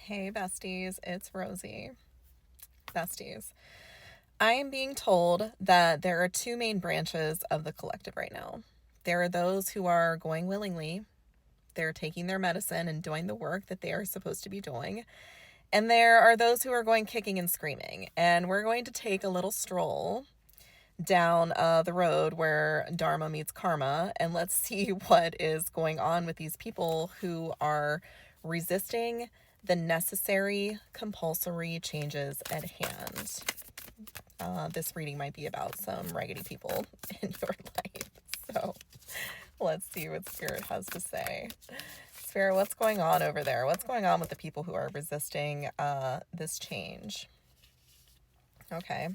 Hey besties, it's Rosie. Besties. I am being told that there are two main branches of the collective right now. There are those who are going willingly, they're taking their medicine and doing the work that they are supposed to be doing. And there are those who are going kicking and screaming. And we're going to take a little stroll down the road where Dharma meets karma, and let's see what is going on with these people who are resisting the necessary compulsory changes at hand. This reading might be about some raggedy people in your life. So let's see what Spirit has to say. Spirit, what's going on over there? What's going on with the people who are resisting this change? Okay.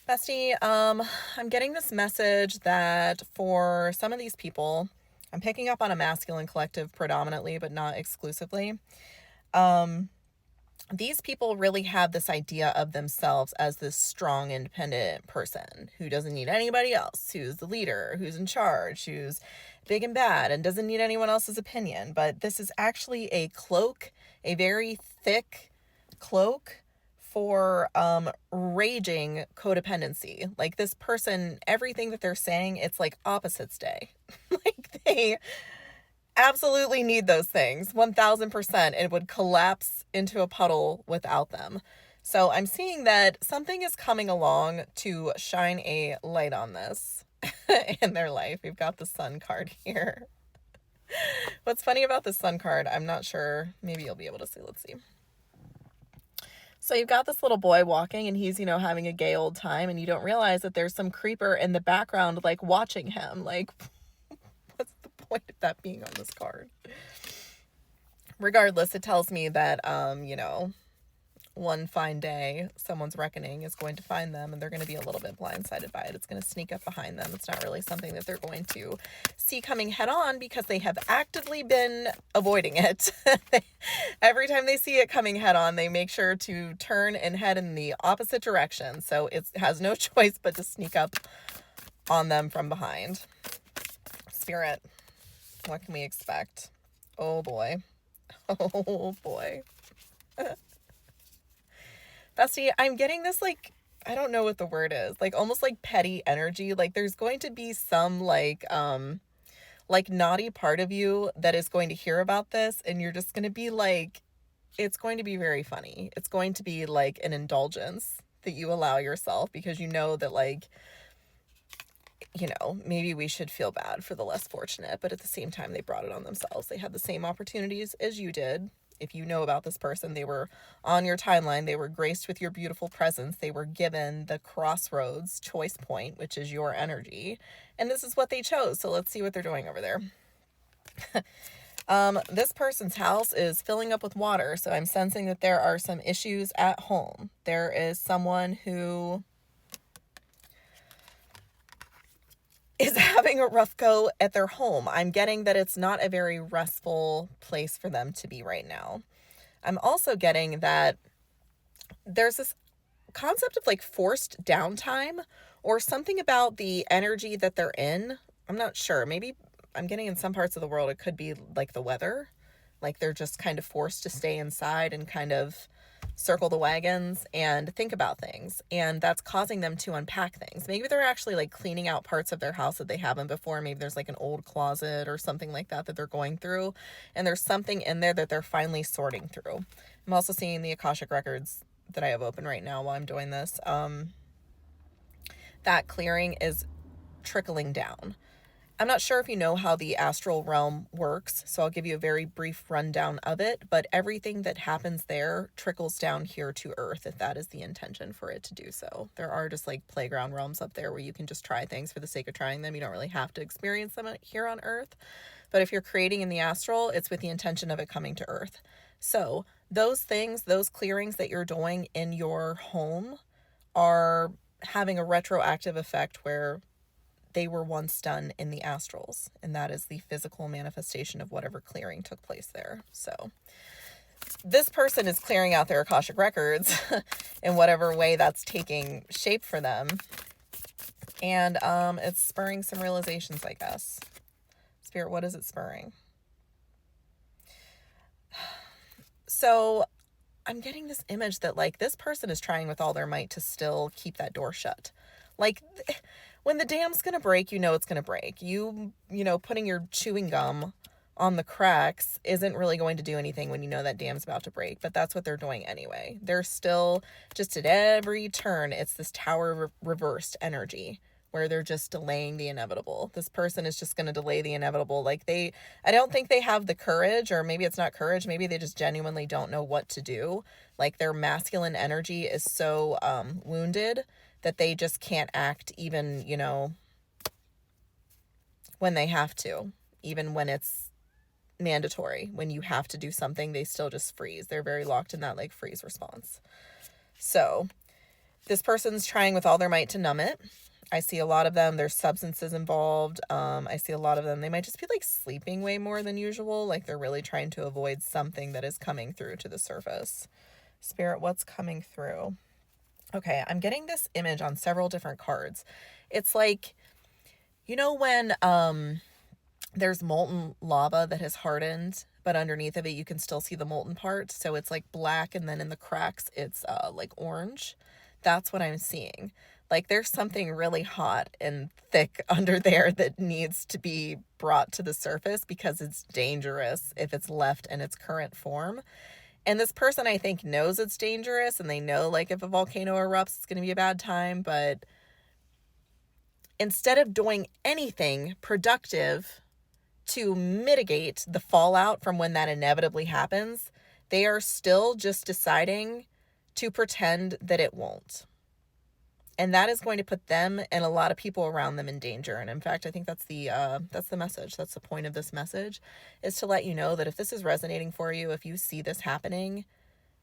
Bestie, I'm getting this message that for some of these people, I'm picking up on a masculine collective predominantly, but not exclusively. These people really have this idea of themselves as this strong, independent person who doesn't need anybody else, who's the leader, who's in charge, who's big and bad, and doesn't need anyone else's opinion. But this is actually a cloak, a very thick cloak for raging codependency. Like this person, everything that they're saying, it's like opposites day. Like they absolutely need those things 1000%. It would collapse into a puddle without them. So I'm seeing that something is coming along to shine a light on this in their life. We've got the sun card here. What's funny about the sun card, I'm not sure. Maybe you'll be able to see. Let's see. So you've got this little boy walking and he's, having a gay old time, and you don't realize that there's some creeper in the background, like watching him. Like, what's the point of that being on this card? Regardless, it tells me that, one fine day, someone's reckoning is going to find them and they're going to be a little bit blindsided by it. It's going to sneak up behind them. It's not really something that they're going to see coming head on because they have actively been avoiding it. Every time they see it coming head on, they make sure to turn and head in the opposite direction. So it has no choice but to sneak up on them from behind. Spirit, what can we expect? Oh boy. Oh boy. Bestie, I'm getting this, like, I don't know what the word is, like almost like petty energy. Like there's going to be some like naughty part of you that is going to hear about this, and you're just going to be like, it's going to be very funny. It's going to be like an indulgence that you allow yourself because you know that, like, maybe we should feel bad for the less fortunate, but at the same time, they brought it on themselves. They had the same opportunities as you did. If you know about this person, they were on your timeline. They were graced with your beautiful presence. They were given the crossroads choice point, which is your energy. And this is what they chose. So let's see what they're doing over there. This person's house is filling up with water. So I'm sensing that there are some issues at home. There is someone who is having a rough go at their home. I'm getting that it's not a very restful place for them to be right now. I'm also getting that there's this concept of like forced downtime or something about the energy that they're in. I'm not sure. Maybe I'm getting in some parts of the world it could be like the weather. Like they're just kind of forced to stay inside and kind of circle the wagons and think about things, and that's causing them to unpack things. Maybe they're actually like cleaning out parts of their house that they haven't before. Maybe there's like an old closet or something like that they're going through, and there's something in there that they're finally sorting through. I'm also seeing the Akashic records that I have open right now while I'm doing this. That clearing is trickling down. I'm not sure if you know how the astral realm works, so I'll give you a very brief rundown of it, but everything that happens there trickles down here to Earth if that is the intention for it to do so. There are just like playground realms up there where you can just try things for the sake of trying them. You don't really have to experience them here on Earth, but if you're creating in the astral, it's with the intention of it coming to Earth. So those things, those clearings that you're doing in your home are having a retroactive effect where they were once done in the astrals, and that is the physical manifestation of whatever clearing took place there. So this person is clearing out their Akashic records in whatever way that's taking shape for them, and it's spurring some realizations, I guess. Spirit, what is it spurring? So I'm getting this image that, like, this person is trying with all their might to still keep that door shut. Like, when the dam's gonna break, you know it's gonna break. Putting your chewing gum on the cracks isn't really going to do anything when you know that dam's about to break, but that's what they're doing anyway. They're still, just at every turn, it's this tower reversed energy where they're just delaying the inevitable. This person is just going to delay the inevitable. I don't think they have the courage, or maybe it's not courage, maybe they just genuinely don't know what to do. Like, their masculine energy is so wounded that they just can't act, even, when they have to, even when it's mandatory. When you have to do something, they still just freeze. They're very locked in that, like, freeze response. So this person's trying with all their might to numb it. I see a lot of them, there's substances involved. I see a lot of them, they might just be, like, sleeping way more than usual. Like, they're really trying to avoid something that is coming through to the surface. Spirit, what's coming through? Okay, I'm getting this image on several different cards. It's like, when there's molten lava that has hardened, but underneath of it you can still see the molten part. So it's like black, and then in the cracks it's like orange. That's what I'm seeing. Like, there's something really hot and thick under there that needs to be brought to the surface because it's dangerous if it's left in its current form. And this person, I think, knows it's dangerous, and they know, like, if a volcano erupts, it's going to be a bad time. But instead of doing anything productive to mitigate the fallout from when that inevitably happens, they are still just deciding to pretend that it won't. And that is going to put them and a lot of people around them in danger. And in fact, I think that's the message. That's the point of this message, is to let you know that if this is resonating for you, if you see this happening,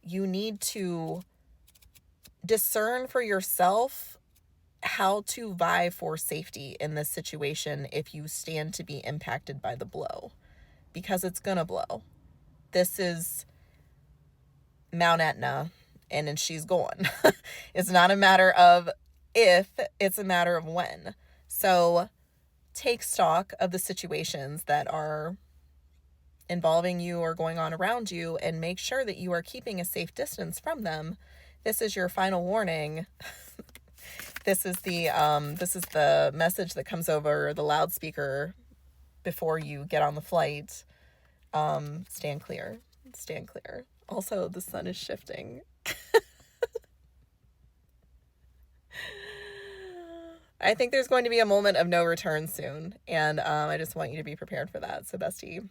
you need to discern for yourself how to vie for safety in this situation if you stand to be impacted by the blow, because it's gonna blow. This is Mount Etna, and then she's gone. It's not a matter of if, it's a matter of when. So take stock of the situations that are involving you or going on around you, and make sure that you are keeping a safe distance from them. This is your final warning. This is the message that comes over the loudspeaker before you get on the flight. Stand clear. Stand clear. Also, the sun is shifting. I think there's going to be a moment of no return soon, and I just want you to be prepared for that. So, bestie,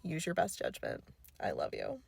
use your best judgment. I love you.